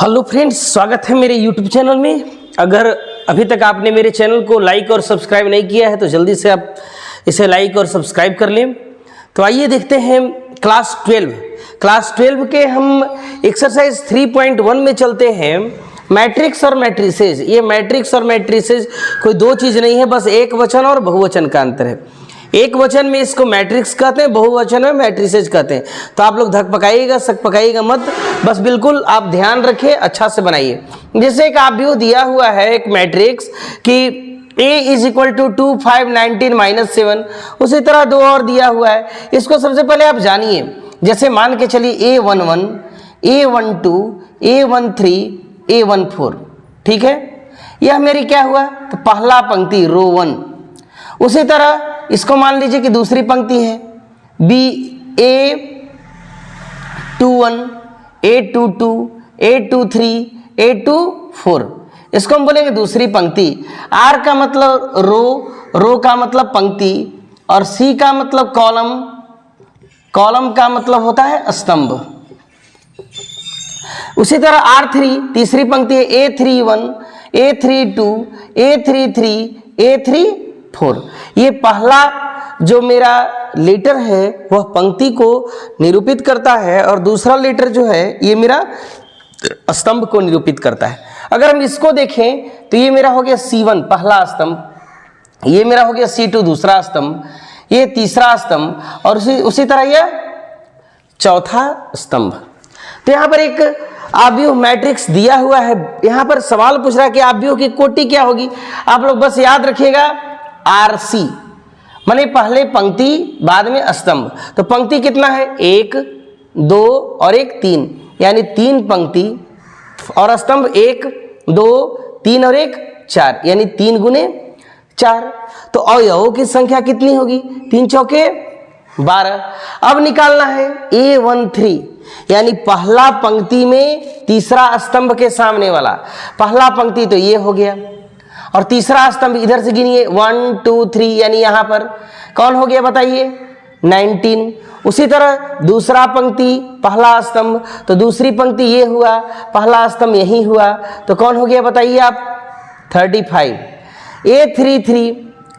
Hello friends, स्वागत है मेरे यूट्यूब चैनल में। अगर अभी तक आपने मेरे चैनल को लाइक और सब्सक्राइब नहीं किया है तो जल्दी से आप इसे लाइक और सब्सक्राइब कर लें। तो आइए देखते हैं क्लास 12 के हम एक्सरसाइज 3.1 में चलते हैं। मैट्रिक्स और मैट्रिसेस, ये मैट्रिक्स और मैट्रिसेस कोई दो चीज़ नहीं है, बस एक वचन और बहुवचन का अंतर है। एक वचन में इसको मैट्रिक्स कहते हैं, बहुवचन में मैट्रिसेस कहते हैं। तो आप लोग धक पकाइएगा शक पकाइएगा मत, बस बिल्कुल आप ध्यान रखिए, अच्छा से बनाइए। जैसे एक आप व्यू दिया हुआ है एक मैट्रिक्स कि A इज इक्वल टू 2 5 19 -7, उसी तरह दो और दिया हुआ है। इसको सबसे पहले आप जानिए। जैसे मान के चलिए A11, A12, A13, A14, ठीक है। यह मेरी क्या हुआ, तो पहला पंक्ति रो 1। उसी तरह इसको मान लीजिए कि दूसरी पंक्ति है A21, A22, A23, A24, इसको हम बोलेंगे दूसरी पंक्ति। R का मतलब रो का मतलब पंक्ति, और C का मतलब कॉलम का मतलब होता है स्तंभ। उसी तरह R3 तीसरी पंक्ति है A31, A32, A33, A34। ये पहला जो मेरा लेटर है वह पंक्ति को निरूपित करता है, और दूसरा लेटर जो है ये मेरा स्तंभ को निरूपित करता है। अगर हम इसको देखें तो ये मेरा हो गया C1 पहला स्तंभ, ये मेरा हो गया C2 दूसरा स्तंभ, ये तीसरा स्तंभ, और उसी तरह यह चौथा स्तंभ। तो यहाँ पर एक आव्यूह मैट्रिक्स दिया हुआ है। यहाँ पर सवाल पूछ रहा है कि आव्यूह की कोटि क्या होगी। आप लोग बस याद रखिएगा RC माने पहले पंक्ति बाद में स्तंभ। तो पंक्ति कितना है, 1 2 और 1 3, यानी 3 पंक्ति, और स्तंभ 1 2 3 और 1 4, यानी 3 गुने 4। तो अवयवों की संख्या कितनी होगी, 3 चौके 12। अब निकालना है A13, यानी पहला पंक्ति में तीसरा स्तंभ के सामने वाला। पहला पंक्ति तो ये हो गया, और तीसरा स्तंभ इधर से गिनिए 1 2 3, यानी यहां पर कौन हो गया बताइए, 19। उसी तरह दूसरा पंक्ति पहला स्तंभ, तो दूसरी पंक्ति ये हुआ, पहला स्तंभ यही हुआ, तो कौन हो गया बताइए आप, 35। A33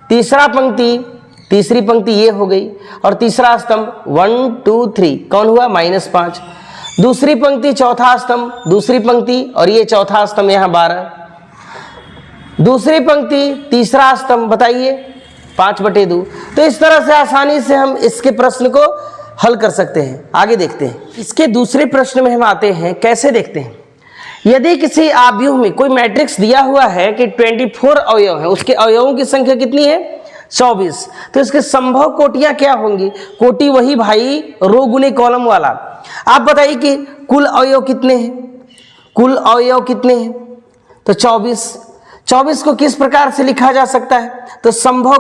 तीसरा पंक्ति तीसरी पंक्ति ये हो गई, और तीसरा स्तंभ 1 2 3 कौन हुआ, -5। दूसरी पंक्ति चौथा स्तंभ, दूसरी पंक्ति और ये चौथा स्तंभ यहाँ 12। दूसरी पंक्ति तीसरा स्तंभ बताइए 5/2। तो इस तरह से आसानी से हम इसके प्रश्न को हल कर सकते हैं। आगे देखते हैं, इसके दूसरे प्रश्न में हम आते हैं। कैसे देखते हैं, यदि किसी आव्यूह में कोई मैट्रिक्स दिया हुआ है कि 24 अवयव है, उसके अवयवों की संख्या कितनी है, 24, तो इसके संभव कोटियां क्या होंगी। कोटि वही भाई रो गुने कॉलम वाला। आप बताइए कि कुल अवयव कितने हैं, कुल अवयव कितने हैं, तो 24 को किस प्रकार से लिखा जा सकता है, तो संभव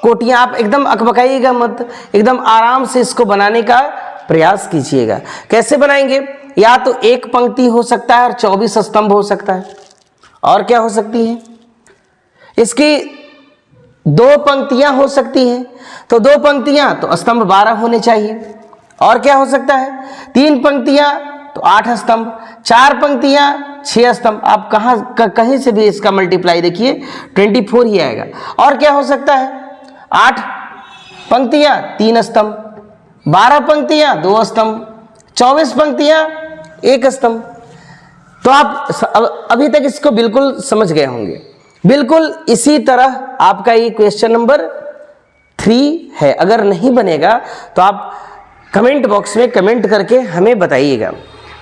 कोटियां आप एकदम अकबकाइएगा मत, एकदम आराम से इसको बनाने का प्रयास कीजिएगा। कैसे बनाएंगे, या तो एक पंक्ति हो सकता है और 24 स्तंभ हो सकता है, और क्या हो सकती है, इसकी 2 पंक्तियां हो सकती हैं, तो 2 पंक्तियां तो स्तंभ 12 होने चाहिए। और क्या हो सकता है, 3 पंक्तियां तो 8 स्तंभ, 4 पंक्तियां 6 स्तंभ। आप कहीं से भी इसका मल्टीप्लाई देखिए 24 ही आएगा। और क्या हो सकता है, 8 पंक्तियां 3 स्तंभ, 12 पंक्तियां 2 स्तंभ, 24 पंक्तियां 1 स्तंभ। तो आप अभी तक इसको बिल्कुल समझ गए होंगे। बिल्कुल इसी तरह आपका ये क्वेश्चन नंबर 3 है। अगर नहीं बनेगा तो आप कमेंट बॉक्स में कमेंट करके हमें बताइएगा।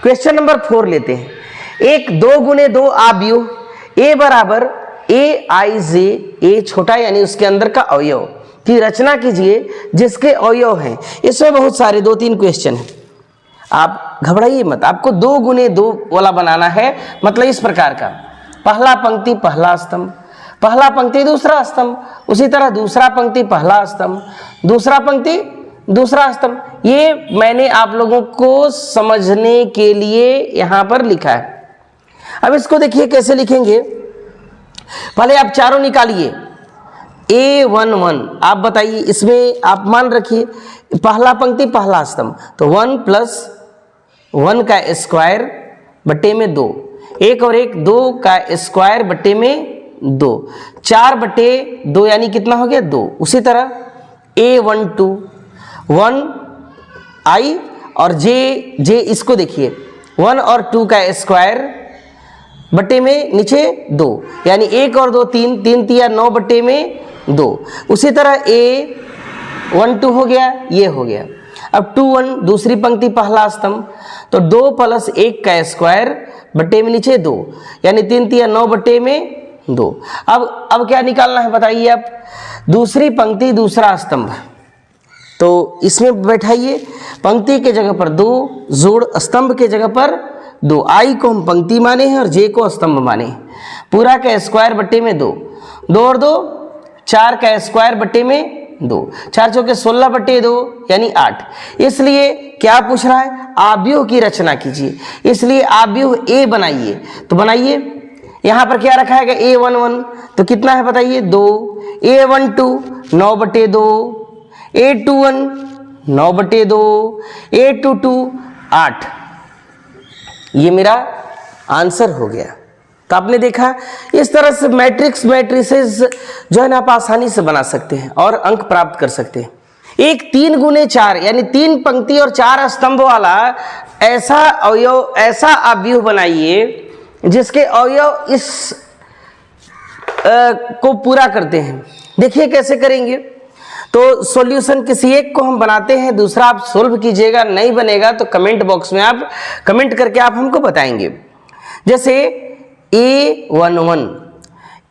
क्वेश्चन नंबर 4 लेते हैं। एक 2 गुने 2 आव्यूह A बराबर AIJ, A छोटा यानी उसके अंदर का अवयव की रचना कीजिए जिसके अवयव हैं। इसमें बहुत सारे 2-3 क्वेश्चन हैं, आप घबराइए मत। आपको 2 गुने 2 वाला बनाना है, मतलब इस प्रकार का, पहला पंक्ति पहला स्तंभ, पहला पंक्ति दूसरा स्तंभ, उसी तरह दूसरा पंक्ति पहला स्तंभ, दूसरा पंक्ति दूसरा स्तंभ। ये मैंने आप लोगों को समझने के लिए यहां पर लिखा है। अब इसको देखिए कैसे लिखेंगे। पहले आप चारों निकालिए। A11 आप बताइए, इसमें आप मान रखिए पहला पंक्ति पहला स्तंभ, तो 1 + 1 का स्क्वायर बटे में 2, 1 और 1 2 का स्क्वायर बटे में 2, 4 बटे 2 यानी कितना हो गया 2। उसी तरह A12 1 I और J इसको देखिए 1 और 2 का स्क्वायर बटे में नीचे 2 यानी 1 और 2 3, 3 तिया 9 बटे में 2। उसी तरह A12 हो गया, ये हो गया। अब 21 दूसरी पंक्ति पहला स्तंभ, तो 2 प्लस 1 का स्क्वायर बटे में नीचे 2 यानी 3 तिया 9 बटे में 2। अब क्या निकालना है बताइए आप, दूसरी पंक्ति दूसरा स्तंभ, तो इसमें बैठाइए पंक्ति के जगह पर 2 जोड़ स्तंभ के जगह पर 2, आई को हम पंक्ति माने हैं और जे को स्तंभ माने हैं। पूरा का स्क्वायर बटे में 2, 2 और 2 4 का स्क्वायर बटे में 2, 4 चौके 16 बटे 2 यानी 8। इसलिए क्या पूछ रहा है, आव्यूह की रचना कीजिए, इसलिए आव्यूह A बनाइए। तो बनाइए, यहाँ पर क्या रखा है A11, तो कितना है बताइए 2, A12 9 बटे 2, A21 9 बटे 2, A22 8। ये मेरा आंसर हो गया। तो आपने देखा इस तरह से मैट्रिसेस जो है ना आप आसानी से बना सकते हैं और अंक प्राप्त कर सकते हैं। एक 3 गुने 4 यानी 3 पंक्ति और 4 स्तंभ वाला ऐसा अवयव, ऐसा आव्यूह बनाइए जिसके अवयव इस को पूरा करते हैं। देखिए कैसे करेंगे, तो सॉल्यूशन किसी एक को हम बनाते हैं, दूसरा आप सोल्व कीजिएगा। नहीं बनेगा तो कमेंट बॉक्स में आप कमेंट करके आप हमको बताएंगे। जैसे A11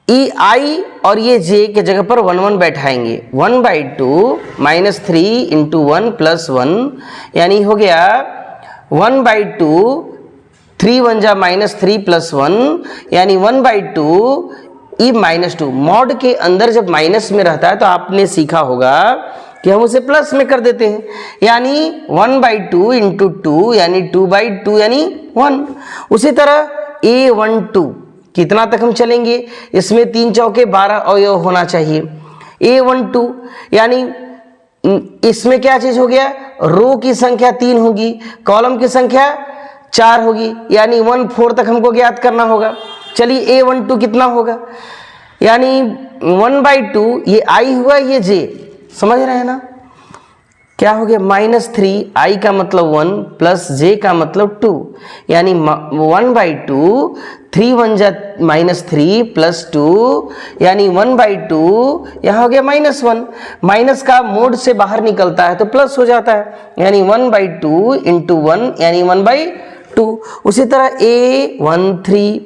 I और ये J के जगह पर 1 1 बैठाएंगे, 1/2 -3 × 1 + 1 यानी हो गया 1/2, 3 1 जा -3 + 1 यानी 1/2 E -2। मॉड के अंदर जब माइनस में रहता है तो आपने सीखा होगा कि हम उसे प्लस में कर देते हैं, यानी 1/2 × 2 यानी 2/2 यानी 1। उसी तरह A12 कितना तक हम चलेंगे, इसमें 3 चौके 12 अवयव होना चाहिए। A12 यानी इसमें क्या चीज हो गया, रो की संख्या 3 होगी, कॉलम की संख्या 4 होगी, यानी 1 4 तक हमको ज्ञात करना होगा। चलिए A12 कितना होगा, यानी 1/2 ये I हुआ, ये J, समझ रहे हैं ना, क्या हो गया -3, I का मतलब 1 प्लस J का मतलब 2 यानी 1/2, 3 1 जा -3 + 2 यानी 1/2, यहाँ हो गया -1। माइनस का मोड से बाहर निकलता है तो प्लस हो जाता है, यानी 1/2 × 1 यानी 1/2। उसी तरह A13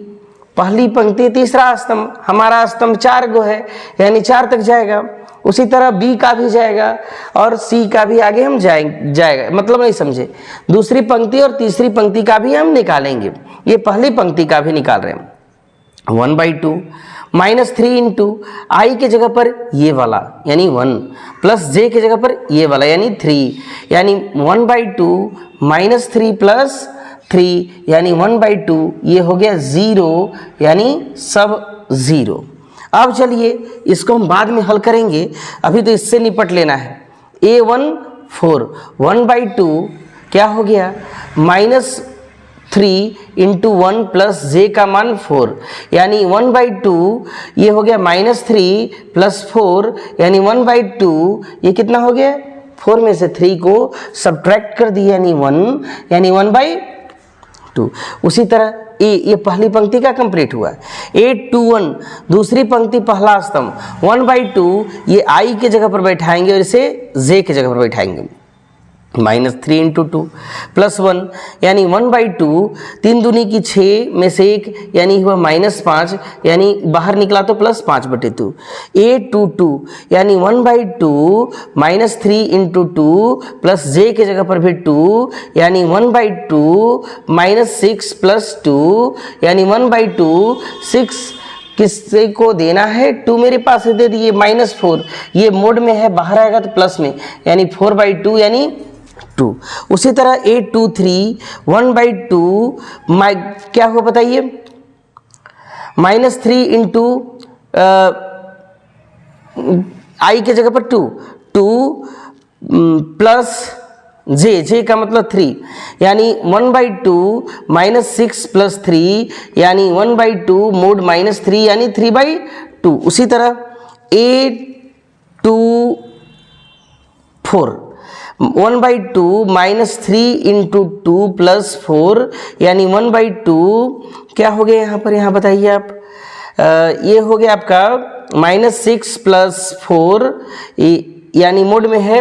पहली पंक्ति तीसरा स्तंभ, हमारा स्तंभ 4 गो है यानी 4 तक जाएगा। उसी तरह B का भी जाएगा और C का भी आगे हम जाएगा, मतलब नहीं समझे, दूसरी पंक्ति और तीसरी पंक्ति का भी हम निकालेंगे। ये पहली पंक्ति का भी निकाल रहे हैं, 1/2 -3 × I के जगह पर ये वाला यानी 1 प्लस J के जगह पर ये वाला यानी 3 यानी 1/2 -3 + 3 यानी 1/2, ये हो गया 0 यानी सब 0। अब चलिए इसको हम बाद में हल करेंगे, अभी तो इससे निपट लेना है। A14 1/2 क्या हो गया, -3 × 1 + J का मान 4 यानी 1/2, ये हो गया -3 + 4 यानी 1/2, ये कितना हो गया, 4 में से 3 को सब्ट्रैक्ट कर दिया यानी 1 यानी 1/2। उसी तरह ये पहली पंक्ति का कंप्लीट हुआ। A21 दूसरी पंक्ति पहला स्तंभ, 1/2 ये I के जगह पर बैठाएंगे और इसे J के जगह पर बैठाएंगे, -3 × 2 + 1 यानी 1/2, 3 दूनी की 6 में से 1 यानी हुआ -5 यानी बाहर निकला तो +5/2। A22 यानी 1/2 -3 × 2 + J के जगह पर भी 2 यानी 1/2 -6 + 2 यानी 1/2, 6 किससे को देना है, 2 मेरे पास दे दिए, -4 ये मोड में है, बाहर आएगा तो प्लस में यानी 4/2 यानी 2। उसी तरह A23 1/2 क्या हुआ बताइए, -3 × I के जगह पर 2 प्लस जे का मतलब 3, यानी 1/2 माइनस 6 प्लस 3 यानी 1/2 मोड माइनस 3 यानी 3/2। उसी तरह A2 4 1/2 माइनस 3 इंटू 2 प्लस 4 यानी 1/2 क्या हो गया यहाँ पर, यहाँ बताइए आप। ये हो गया आपका -6 प्लस 4 यानी मोड में है,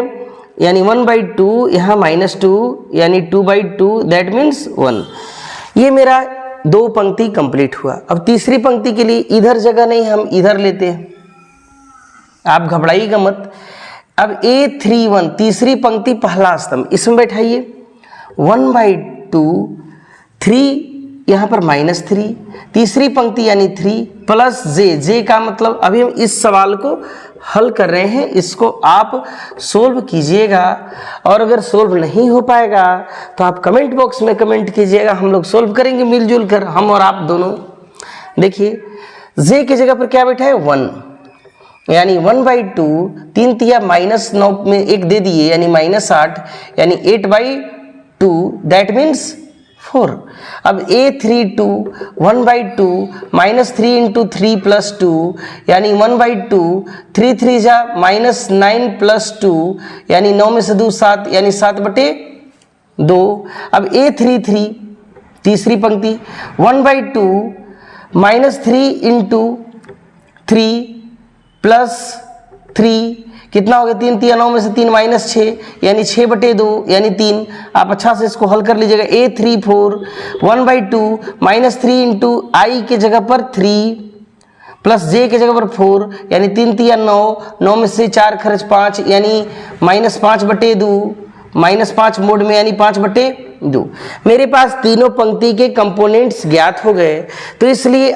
यानी 1/2 यहाँ -2 यानी 2/2 दैट मीन्स 1। ये मेरा 2 पंक्ति कंप्लीट हुआ। अब तीसरी पंक्ति के लिए इधर जगह नहीं, हम इधर लेते हैं, आप घबराइएगा मत। अब A31 तीसरी पंक्ति पहला स्तंभ, इसमें बैठाइए 1/2 3 यहाँ पर -3 तीसरी पंक्ति यानी 3 प्लस जे का मतलब अभी हम इस सवाल को हल कर रहे हैं, इसको आप सोल्व कीजिएगा। और अगर सोल्व नहीं हो पाएगा तो आप कमेंट बॉक्स में कमेंट कीजिएगा, हम लोग सोल्व करेंगे मिलजुल कर, हम और आप दोनों। देखिए जे की जगह पर क्या बैठा है 1, यानी 1/2 3 तिया -9 में 1 दे दिए यानी -8 यानी 8/2 दैट मीन्स 4। अब A32 1/2 -3 इंटू 3 प्लस 2 यानी 1/2 3 3 जा -9 प्लस 2 यानी 9 में से 2 7 यानी 7/2। अब A33 तीसरी पंक्ति 1/2 -3 इंटू 3 प्लस 3 कितना हो गया, 3 3 9 में से 3 -6 यानी 6/2 यानी 3। आप अच्छा से इसको हल कर लीजिएगा। A34 1/2 -3 इंटू आई के जगह पर 3 प्लस जे के जगह पर 4 यानी 3 3 9 9 में से 4 खर्च 5 यानी -5/2 -5 मोड में यानी 5/2। मेरे पास तीनों पंक्ति के कंपोनेंट्स ज्ञात हो गए, तो इसलिए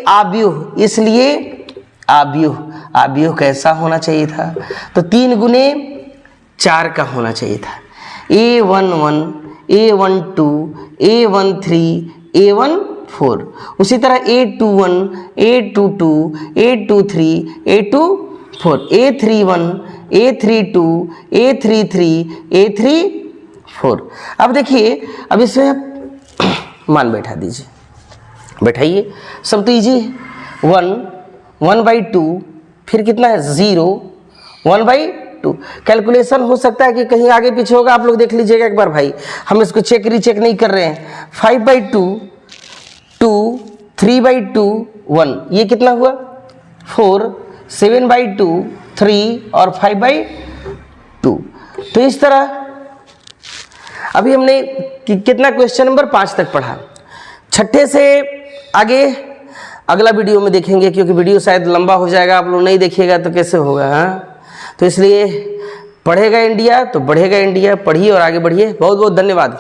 आव्यूह कैसा होना चाहिए था, तो 3 गुने 4 का होना चाहिए था। A11 A12 A13 A14। उसी तरह A21 A22 A23 A24 A31 A32 A33 A34। अब देखिए, अब इसमें मान बैठा दीजिए, बैठाइए, सब तो इजी है। 1/2 फिर कितना है 0 1/2। कैलकुलेशन हो सकता है कि कहीं आगे पीछे होगा, आप लोग देख लीजिएगा एक बार भाई, हम इसको रीचेक नहीं कर रहे हैं। 5/2 2 3/2 1 ये कितना हुआ 4 7/2 3 और 5/2। तो इस तरह अभी हमने कितना क्वेश्चन नंबर 5 तक पढ़ा। छठे से आगे अगला वीडियो में देखेंगे, क्योंकि वीडियो शायद लंबा हो जाएगा, आप लोग नहीं देखिएगा तो कैसे होगा। हाँ, तो इसलिए पढ़ेगा इंडिया तो बढ़ेगा इंडिया, पढ़िए और आगे बढ़िए। बहुत बहुत धन्यवाद।